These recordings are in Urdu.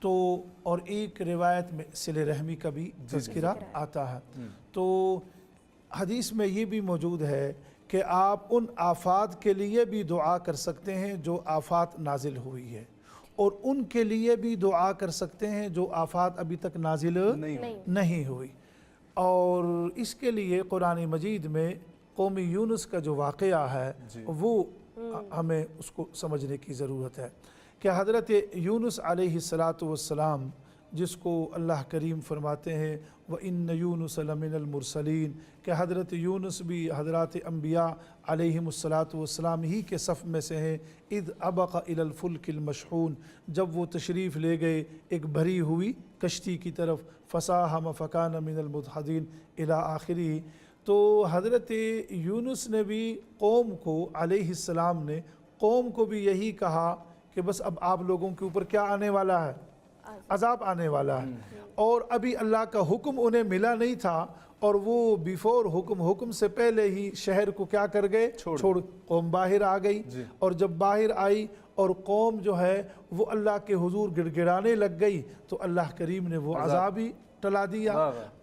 تو اور ایک روایت میں صلہ رحمی کا بھی تذکرہ آتا ہے۔ تو حدیث میں یہ بھی موجود ہے کہ آپ ان آفات کے لیے بھی دعا کر سکتے ہیں جو آفات نازل ہوئی ہے، اور ان کے لیے بھی دعا کر سکتے ہیں جو آفات ابھی تک نازل نہیں ہوئی۔ اور اس کے لیے قرآن مجید میں قوم یونس کا جو واقعہ ہے وہ ہمیں اس کو سمجھنے کی ضرورت ہے کہ حضرت یونس علیہ السلام جس کو اللہ کریم فرماتے ہیں وَإِنَّ يُونُسَ لَمِنَ الْمُرْسَلِينَ کہ حضرت یونس بھی حضرات انبیاء علیہم السلام ہی کے صف میں سے ہیں۔ اِذْ أَبَقَ إِلَى الْفُلْكِ الْمَشْحُونِ جب وہ تشریف لے گئے ایک بھری ہوئی کشتی کی طرف، فَسَاهَمَ فَكَانَ مِنَ الْمُدْحَضِينَ إِلَى آخِرِهِ۔ تو حضرت یونس نے بھی قوم کو علیہ السلام نے قوم کو بھی یہی کہا کہ بس اب آپ لوگوں کے اوپر کیا آنے والا ہے؟ عذاب آنے والا ہے، اور ابھی اللہ کا حکم انہیں ملا نہیں تھا، اور وہ بیفور حکم سے پہلے ہی شہر کو کیا کر گئے؟ چھوڑ قوم باہر آ گئی۔ اور جب باہر آئی اور قوم جو ہے وہ اللہ کے حضور گڑ گڑانے لگ گئی تو اللہ کریم نے وہ عذاب ہی ٹلا دیا۔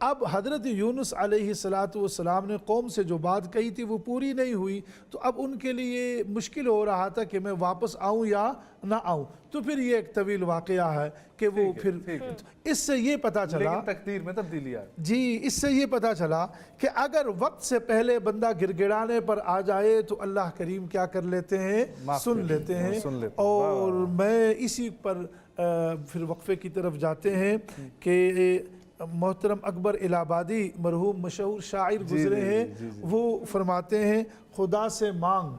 اب حضرت یونس علیہ السلام نے قوم سے جو بات کہی تھی وہ پوری نہیں ہوئی، تو اب ان کے لیے مشکل ہو رہا تھا کہ میں واپس آؤں یا نہ آؤں۔ تو پھر یہ ایک طویل واقعہ ہے کہ وہ پھر اس سے یہ پتا چلا، لیکن تقدیر میں تبدیلی آئی۔ جی اس سے یہ پتا چلا کہ اگر وقت سے پہلے بندہ گڑ گڑانے پر آ جائے تو اللہ کریم کیا کر لیتے ہیں؟ سن لیتے ہیں۔ اور میں اسی پر پھر وقفے کی طرف جاتے ہیں کہ محترم اکبر الہ آبادی مرحوم مشہور شاعر گزرے ہیں، وہ فرماتے ہیں خدا سے مانگ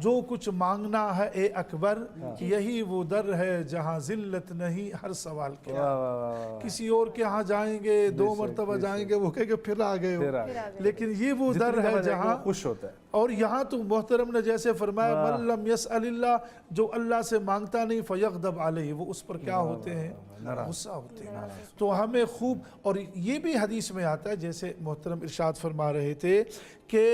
جو کچھ مانگنا ہے اے اکبر، یہی وہ در ہے جہاں ذلت نہیں ہر سوال کیا۔ کسی اور کے ہاں جائیں گے 2 مرتبہ جائیں گے وہ کہے کہ پھر آ گئے ہو، لیکن یہ وہ در ہے جہاں خوش ہوتا ہے۔ اور یہاں تو محترم نے جیسے فرمایا من لم یسأل اللہ، جو اللہ سے مانگتا نہیں فیغضب علیہ، وہ اس پر کیا ہوتے ہیں؟ غصہ ہوتے ہیں۔ تو ہمیں خوب، اور یہ بھی حدیث میں آتا ہے جیسے محترم ارشاد فرما رہے تھے کہ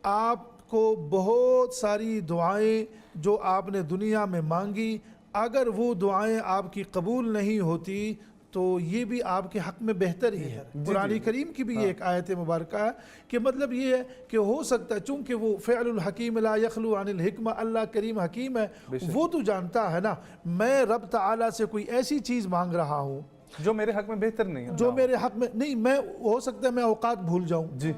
آپ کو بہت ساری دعائیں جو آپ نے دنیا میں مانگی، اگر وہ دعائیں آپ کی قبول نہیں ہوتی تو یہ بھی آپ کے حق میں بہتر ہی ہے۔ قرآن کریم کی بھی ایک آیت مبارکہ ہے کہ مطلب یہ ہے کہ ہو سکتا ہے چونکہ وہ فعل الحکیم لا یخلو عن الحکمہ، اللہ کریم حکیم ہے، وہ تو جانتا ہے نا میں رب تعالیٰ سے کوئی ایسی چیز مانگ رہا ہوں جو میرے حق میں بہتر نہیں ہے، جو میرے حق میں نہیں، میں ہو سکتا ہے میں اوقات بھول جاؤں، جی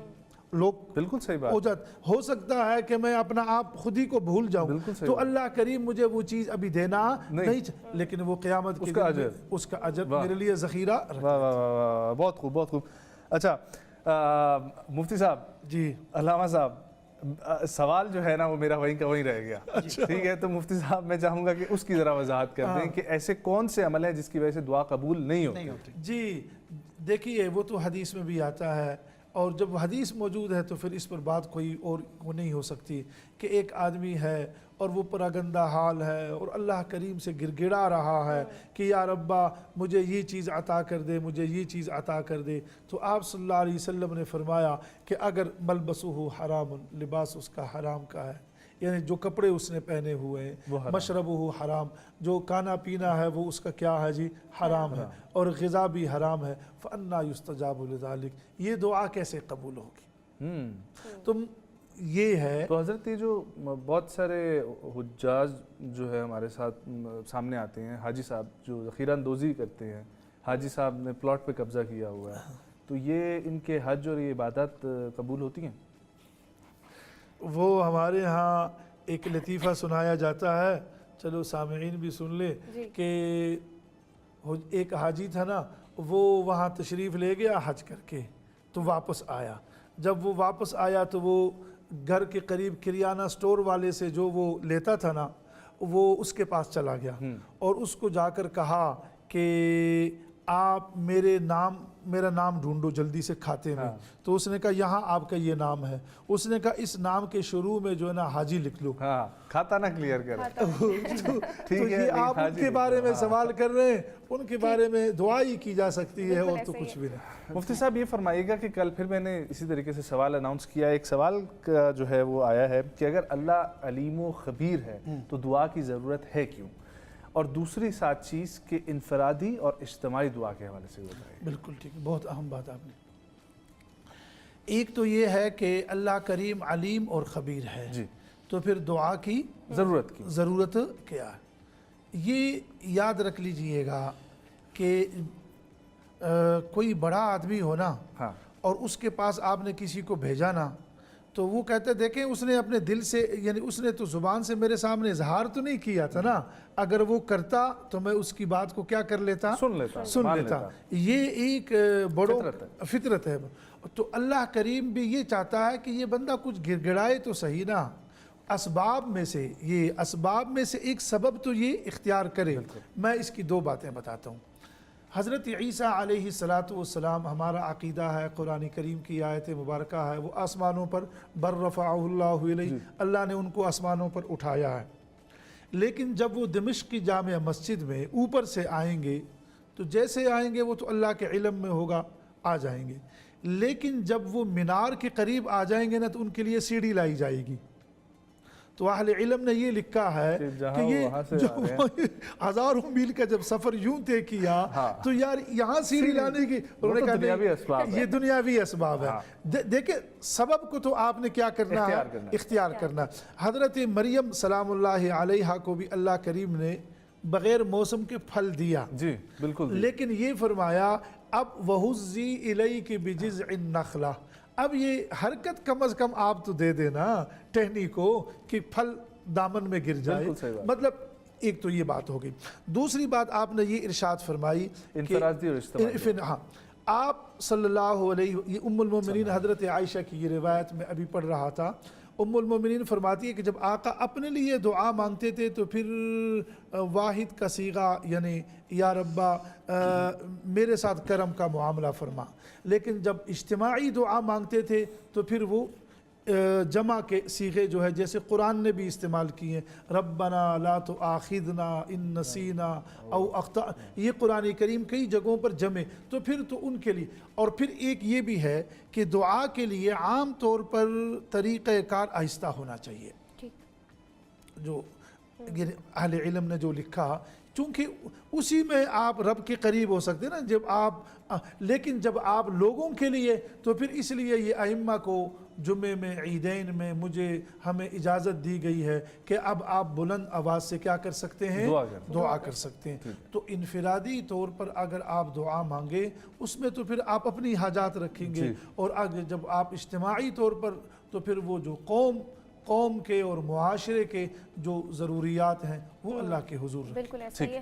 لوگ بالکل صحیح بات، ہو سکتا ہے کہ میں اپنا آپ خود ہی کو بھول جاؤں، تو اللہ کریم مجھے وہ چیز ابھی دینا نہیں، لیکن وہ قیامت کے دن اس کا اجر میرے لیے ذخیرہ رکھتا ہے۔ بہت خوب بہت خوب۔ اچھا مفتی صاحب، جی علامہ صاحب، سوال جو ہے نا وہ میرا وہیں کا وہیں رہ گیا، ٹھیک ہے؟ تو مفتی صاحب میں چاہوں گا کہ اس کی ذرا وضاحت کر دیں کہ ایسے کون سے عمل ہیں جس کی وجہ سے دعا قبول نہیں ہوتی؟ جی دیکھیے وہ تو حدیث میں بھی آتا ہے، اور جب حدیث موجود ہے تو پھر اس پر بات کوئی اور نہیں ہو سکتی کہ ایک آدمی ہے اور وہ پراگندہ حال ہے اور اللہ کریم سے گڑ گڑا رہا ہے کہ یا ربا مجھے یہ چیز عطا کر دے، مجھے یہ چیز عطا کر دے، تو آپ صلی اللہ علیہ وسلم نے فرمایا کہ اگر ملبسہ حرام، لباس اس کا حرام کا ہے، یعنی جو کپڑے اس نے پہنے ہوئے ہیں، مشربہ حرام، جو کھانا پینا ہے وہ اس کا کیا ہے جی؟ حرام ہے، اور غذا بھی حرام ہے، فَأَنَّا يُسْتَجَابُ لِذَلِكَ، یہ دعا کیسے قبول ہوگی؟ تم یہ ہے تو حضرت یہ جو بہت سارے حجاج جو ہے ہمارے ساتھ سامنے آتے ہیں، حاجی صاحب جو ذخیرہ اندوزی کرتے ہیں، حاجی صاحب نے پلاٹ پہ قبضہ کیا ہوا ہے، تو یہ ان کے حج اور یہ عبادات قبول ہوتی ہیں؟ وہ ہمارے ہاں ایک لطیفہ سنایا جاتا ہے، چلو سامعین بھی سن لے، کہ ایک حاجی تھا نا، وہ وہاں تشریف لے گیا حج کر کے تو واپس آیا، جب وہ واپس آیا تو وہ گھر کے قریب کریانہ سٹور والے سے جو وہ لیتا تھا نا، وہ اس کے پاس چلا گیا اور اس کو جا کر کہا کہ آپ میرا نام ڈھونڈو جلدی سے کھاتے میں، تو اس نے کہا یہاں آپ کا یہ نام ہے، اس نے کہا اس نام کے شروع میں جو ہے نا حاجی لکھ لو، کھاتا نہ کلیئر کر۔ تو یہ آپ ان کے بارے میں سوال کر رہے ہیں، ان کے بارے میں دعا ہی کی جا سکتی ہے اور تو کچھ بھی نہیں۔ مفتی صاحب یہ فرمائیے گا کہ کل پھر میں نے اسی طریقے سے سوال اناؤنس کیا، ایک سوال کا جو ہے وہ آیا ہے کہ اگر اللہ علیم و خبیر ہے تو دعا کی ضرورت ہے کیوں؟ اور دوسری ساتھ چیز کہ انفرادی اور اجتماعی دعا کے حوالے سے بتائیں. بالکل ٹھیک ہے، بہت اہم بات آپ نے. ایک تو یہ ہے کہ اللہ کریم علیم اور خبیر ہے، جی تو پھر دعا کی ضرورت کیا ہے؟ یہ یاد رکھ لیجئے گا کہ کوئی بڑا آدمی ہو نا ہاں اور اس کے پاس آپ نے کسی کو بھیجا نا، تو وہ کہتے دیکھیں اس نے اپنے دل سے، یعنی اس نے تو زبان سے میرے سامنے اظہار تو نہیں کیا تھا نا، اگر وہ کرتا تو میں اس کی بات کو کیا کر لیتا، سن لیتا. یہ ایک بڑو فطرت ہے. تو اللہ کریم بھی یہ چاہتا ہے کہ یہ بندہ کچھ گڑ گڑائے تو صحیح نا، اسباب میں سے ایک سبب تو یہ اختیار کرے. میں اس کی دو باتیں بتاتا ہوں. حضرت عیسیٰ علیہ السلام ہمارا عقیدہ ہے، قرآن کریم کی آیت مبارکہ ہے، وہ آسمانوں پر بر رفعہ اللہ علیہ، اللہ نے ان کو آسمانوں پر اٹھایا ہے. لیکن جب وہ دمشق کی جامع مسجد میں اوپر سے آئیں گے تو جیسے آئیں گے وہ تو اللہ کے علم میں ہوگا، آ جائیں گے. لیکن جب وہ مینار کے قریب آ جائیں گے نا تو ان کے لیے سیڑھی لائی جائے گی. تو اہل علم نے یہ لکھا ہے کہ یہ جو ہزاروں میل کا جب سفر یوں طے کیا تو یار یہاں سیڑھی لانے کی انہوں نے کہا یہ دنیاوی اسباب ہے. دیکھیں سبب کو تو آپ نے کیا کرنا ہے، اختیار کرنا. حضرت مریم سلام اللہ علیہا کو بھی اللہ کریم نے بغیر موسم کے پھل دیا، جی بالکل، لیکن یہ فرمایا اب وَهُزِّي إِلَيْكِ بِجِذْعِ النَّخْلَةِ، اب یہ حرکت کم از کم آپ تو دے دینا ٹہنی کو کہ پھل دامن میں گر جائے. مطلب ایک تو یہ بات ہوگی. دوسری بات آپ نے یہ ارشاد فرمائی انفرادی اور اجتماعی. ہاں آپ صلی اللہ علیہ، یہ ام المومنین حضرت عائشہ کی یہ روایت میں ابھی پڑھ رہا تھا. ام المومنین فرماتی ہے کہ جب آقا اپنے لیے دعا مانگتے تھے تو پھر واحد کا صیغہ یعنی یا ربا میرے ساتھ کرم کا معاملہ فرما، لیکن جب اجتماعی دعا مانگتے تھے تو پھر وہ جمع کے صیغے جو ہے جیسے قرآن نے بھی استعمال کیے، ربنا لا تؤاخذنا ان نسینا او اخطأ، یہ قرآن کریم کئی جگہوں پر جمع. تو پھر تو ان کے لیے، اور پھر ایک یہ بھی ہے کہ دعا کے لیے عام طور پر طریقہ کار آہستہ ہونا چاہیے. جو اہل علم نے جو لکھا، چونکہ اسی میں آپ رب کے قریب ہو سکتے نا جب آپ، لیکن جب آپ لوگوں کے لیے تو پھر اس لیے یہ ائمہ کو جمعے میں عیدین میں ہمیں اجازت دی گئی ہے کہ اب آپ بلند آواز سے کیا کر سکتے ہیں، دعا کر سکتے ہیں. تو انفرادی طور پر اگر آپ دعا مانگے اس میں تو پھر آپ اپنی حاجات رکھیں گے، اور اگر جب آپ اجتماعی طور پر تو پھر وہ جو قوم کے اور معاشرے کے جو ضروریات ہیں وہ اللہ کے حضور رکھیں. بالکل ایسا ہی ہے.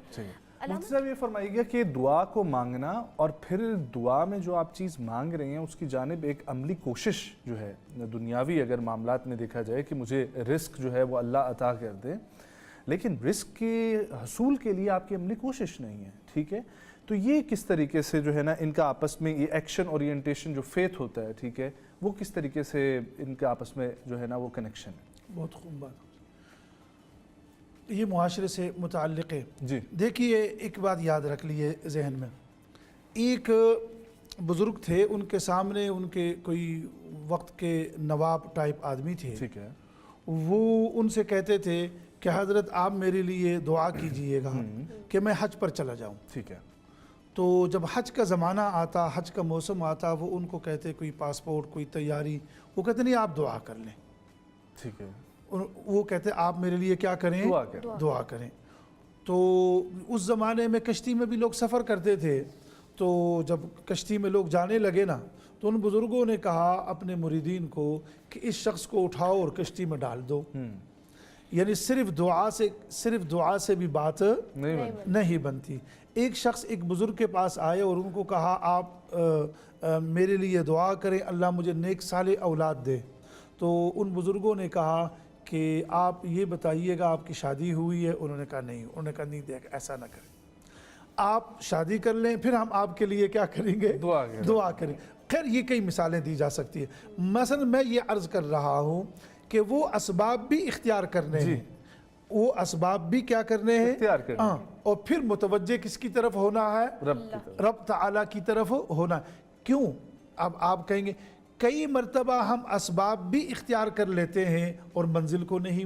مفتی صاحب یہ فرمائیے گا کہ دعا کو مانگنا اور پھر دعا میں جو آپ چیز مانگ رہے ہیں اس کی جانب ایک عملی کوشش جو ہے دنیاوی اگر معاملات میں دیکھا جائے کہ مجھے رزق جو ہے وہ اللہ عطا کر دے، لیکن رزق کے حصول کے لیے آپ کی عملی کوشش نہیں ہے، ٹھیک ہے، تو یہ کس طریقے سے جو ہے نا ان کا آپس میں یہ ایکشن اورینٹیشن جو فیتھ ہوتا ہے، ٹھیک ہے، وہ کس طریقے سے ان کے آپس میں جو ہے نا وہ کنیکشن ہے؟ بہت خوب بات، یہ معاشرے سے متعلق ہے. جی دیکھیے ایک بات یاد رکھ لیے ذہن میں، ایک بزرگ تھے، ان کے سامنے ان کے کوئی وقت کے نواب ٹائپ آدمی تھے، ٹھیک ہے، وہ ان سے کہتے تھے کہ حضرت آپ میرے لیے دعا کیجئے گا کہ میں حج پر چلا جاؤں. ٹھیک ہے. تو جب حج کا زمانہ آتا، حج کا موسم آتا، وہ ان کو کہتے کوئی پاسپورٹ کوئی تیاری، وہ کہتے نہیں آپ دعا کر لیں. ٹھیک ہے. وہ کہتے آپ میرے لیے کیا کریں، دعا کریں. تو اس زمانے میں کشتی میں بھی لوگ سفر کرتے تھے، تو جب کشتی میں لوگ جانے لگے نا تو ان بزرگوں نے کہا اپنے مریدین کو کہ اس شخص کو اٹھاؤ اور کشتی میں ڈال دو. یعنی صرف دعا سے بھی بات نہیں بنتی. ایک شخص ایک بزرگ کے پاس آئے اور ان کو کہا آپ میرے لیے دعا کریں اللہ مجھے نیک صالح اولاد دے. تو ان بزرگوں نے کہا کہ آپ یہ بتائیے گا آپ کی شادی ہوئی ہے؟ انہوں نے کہا نہیں. انہوں نے کہا نہیں دیکھ ایسا نہ کریں، آپ شادی کر لیں پھر ہم آپ کے لیے کیا کریں گے، دعا کریں. خیر یہ کئی مثالیں دی جا سکتی ہیں. مثلا میں یہ عرض کر رہا ہوں کہ وہ اسباب بھی اختیار کرنے ہیں، وہ اسباب بھی کیا کرنے ہیں، اور پھر متوجہ کس کی طرف ہونا ہے، رب تعالیٰ کی طرف ہونا. کیوں؟ اب آپ کہیں گے کئی مرتبہ ہم اسباب بھی اختیار کر لیتے ہیں اور منزل کو نہیں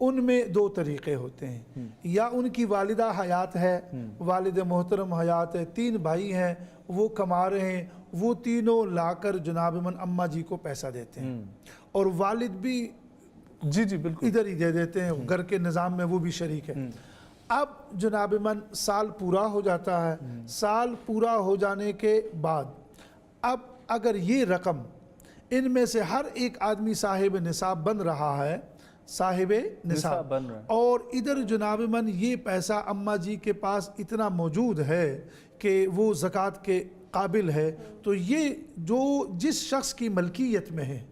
ان میں دو طریقے ہوتے ہیں، یا ان کی والدہ حیات ہے، والد محترم حیات ہے، 3 بھائی ہیں، وہ کما رہے ہیں، وہ تینوں لا کر جناب من اماں جی کو پیسہ دیتے ہیں، اور والد بھی جی بالکل ادھر ہی دے دیتے ہیں، گھر کے نظام میں وہ بھی شریک ہے۔ اب جناب من سال پورا ہو جاتا ہے، سال پورا ہو جانے کے بعد اب اگر یہ رقم ان میں سے ہر ایک آدمی صاحب نصاب بن رہا ہے، صاحب نصاب بن رہا ہے، اور ادھر جناب من یہ پیسہ اماں جی کے پاس اتنا موجود ہے کہ وہ زکوٰۃ کے قابل ہے، تو یہ جو جس شخص کی ملکیت میں ہے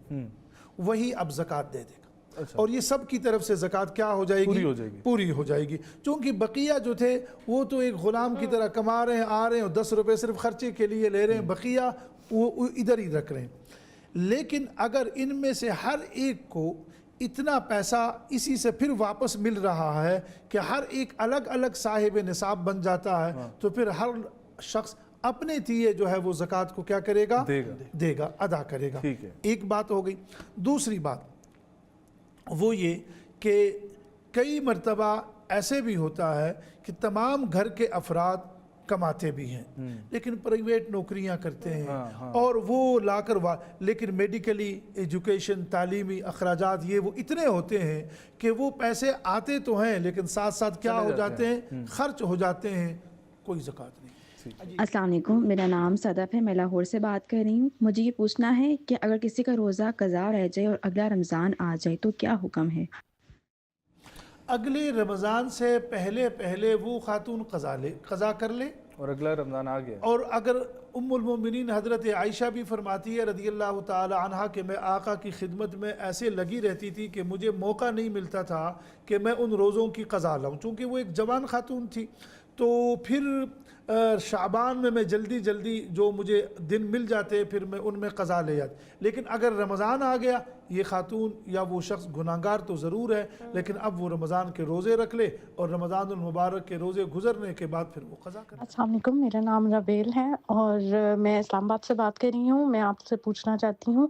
وہی اب زکوٰۃ دے دے گا، اور یہ سب کی طرف سے زکوٰۃ کیا ہو جائے گی؟ پوری ہو جائے گی، چونکہ بقیہ جو تھے وہ تو ایک غلام کی طرح کما رہے ہیں، آ رہے ہیں، 10 روپے صرف خرچے کے لیے لے رہے ہیں، بقیہ وہ ادھر ہی رکھ رہے ہیں۔ لیکن اگر ان میں سے ہر ایک کو اتنا پیسہ اسی سے پھر واپس مل رہا ہے کہ ہر ایک الگ الگ صاحب نصاب بن جاتا ہے، تو پھر ہر شخص اپنے تیے جو ہے وہ زکوٰۃ کو کیا کرے گا؟ دے گا، ادا کرے گا۔ ایک بات ہو گئی۔ دوسری بات وہ یہ کہ کئی مرتبہ ایسے بھی ہوتا ہے کہ تمام گھر کے افراد کماتے بھی ہیں لیکن پرائیویٹ نوکریاں کرتے ہیں، اور وہ لا کر لیکن میڈیکلی ایجوکیشن، تعلیمی اخراجات یہ وہ اتنے ہوتے ہیں کہ وہ پیسے آتے تو ہیں لیکن ساتھ ساتھ کیا ہو جاتے ہیں؟ خرچ ہو جاتے ہیں، کوئی زکوٰۃ نہیں۔ السلام علیکم، میرا نام صدف ہے، میں لاہور سے بات کر رہی ہوں۔ مجھے یہ پوچھنا ہے کہ اگر کسی کا روزہ قضا رہ جائے اور اگلا رمضان آ جائے تو کیا حکم ہے؟ اگلے رمضان سے پہلے وہ خاتون قضا کر لے، اور اگلا رمضان آ گیا، اور اگر ام المومنین حضرت عائشہ بھی فرماتی ہے رضی اللہ تعالی عنہا کہ میں آقا کی خدمت میں ایسے لگی رہتی تھی کہ مجھے موقع نہیں ملتا تھا کہ میں ان روزوں کی قضا لاؤں، چونکہ وہ ایک جوان خاتون تھی، تو پھر شعبان میں جلدی جو مجھے دن مل جاتے پھر میں ان میں قضا لے جاتی، لیکن اگر رمضان آ گیا یہ خاتون یا وہ شخص گناہگار تو ضرور ہے، لیکن اب وہ رمضان کے روزے رکھ لے اور رمضان المبارک کے روزے گزرنے کے بعد پھر وہ قضا کرے۔ السلام علیکم، میرا نام ربیل ہے اور میں اسلام آباد سے بات کر رہی ہوں۔ میں آپ سے پوچھنا چاہتی ہوں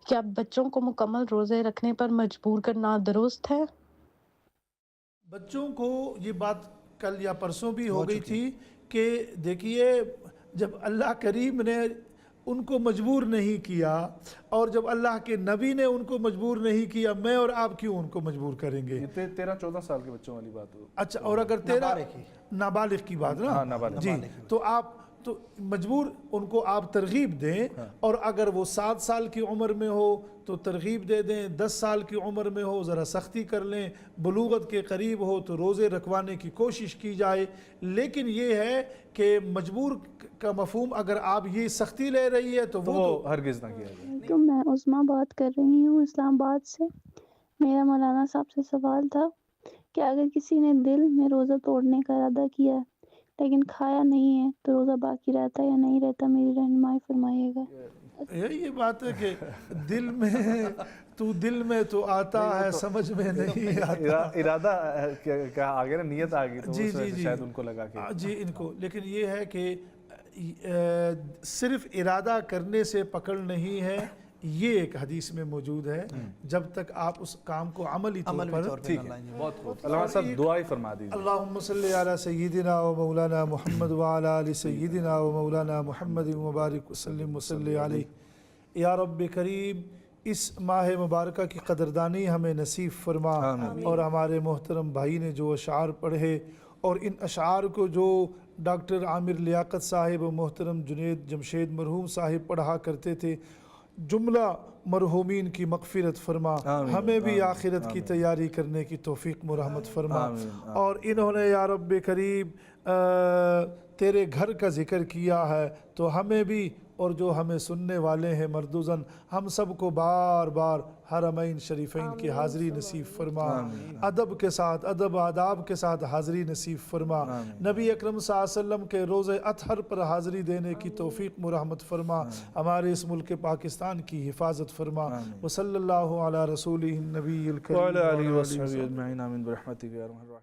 کہ اب بچوں کو مکمل روزے رکھنے پر مجبور کرنا درست ہے؟ بچوں کو یہ بات کل یا پرسوں بھی ہو گئی تھی کہ دیکھیے جب اللہ کریم نے ان کو مجبور نہیں کیا اور جب اللہ کے نبی نے ان کو مجبور نہیں کیا، میں اور آپ کیوں ان کو مجبور کریں گے؟ 13-14 سال کے بچوں والی بات ہو۔ اچھا، اور اگر 13 نابالغ کی بات نا جی، تو آپ تو مجبور ان کو آپ ترغیب دیں، اور اگر وہ 7 سال کی عمر میں ہو تو ترغیب دے دیں، 10 سال کی عمر میں ہو ذرا سختی کر لیں، بلوغت کے قریب ہو تو روزے رکھوانے کی کوشش کی جائے۔ لیکن یہ ہے کہ مجبور کا مفہوم اگر آپ یہ سختی لے رہی ہے تو وہ ہرگز نہ کیا جائے۔ تو میں عظمیٰ بات کر رہی ہوں اسلام آباد سے۔ میرا مولانا صاحب سے سوال تھا کہ اگر کسی نے دل میں روزہ توڑنے کا ارادہ کیا ہے لیکن کھایا نہیں ہے تو روزہ باقی رہتا ہے یا نہیں رہتا؟ میری رہنمائی فرمائیے گا۔ یہ بات ہے کہ دل میں تو آتا ہے سمجھ میں نہیں آتا، ارادہ کیا آگے نا، نیت آگئی تو شاید ان کو لگا کہ جی ان کو، لیکن یہ ہے کہ صرف ارادہ کرنے سے پکڑ نہیں ہے، یہ ایک حدیث میں موجود ہے، جب تک آپ اس کام کو عملی طور پر ٹھیک ہے۔ بہت خوب، علامہ صاحب دعائی فرما دیجیے۔ اللہم صلی علی سیدنا و مولانا محمد وعلی آل سیدنا و مولانا محمد مبارک وسلم وصلی علیہ۔ یا رب کریم، اس ماہ مبارکہ کی قدردانی ہمیں نصیب فرما، اور ہمارے محترم بھائی نے جو اشعار پڑھے اور ان اشعار کو جو ڈاکٹر عامر لیاقت صاحب و محترم جنید جمشید مرحوم صاحب پڑھا کرتے تھے، جملہ مرحومین کی مغفرت فرما، ہمیں بھی آخرت کی تیاری کرنے کی توفیق مرحمت فرما، اور انہوں نے یا رب کریم تیرے گھر کا ذکر کیا ہے تو ہمیں بھی اور جو ہمیں سننے والے ہیں مردوزن ہم سب کو بار بار حرمین شریفین کی حاضری نصیب فرما، ادب کے ساتھ ادب آداب کے ساتھ حاضری نصیب فرما، نبی اکرم صلی اللہ علیہ وسلم کے روز اطہر پر حاضری دینے کی توفیق مرحمت فرما، ہمارے اس ملک پاکستان کی حفاظت فرما، وصلی اللہ علی رسولہ النبی الکریم وعلی آلہ وصحبہ اجمعین، آمین برحمتک یا ارحم الراحمین۔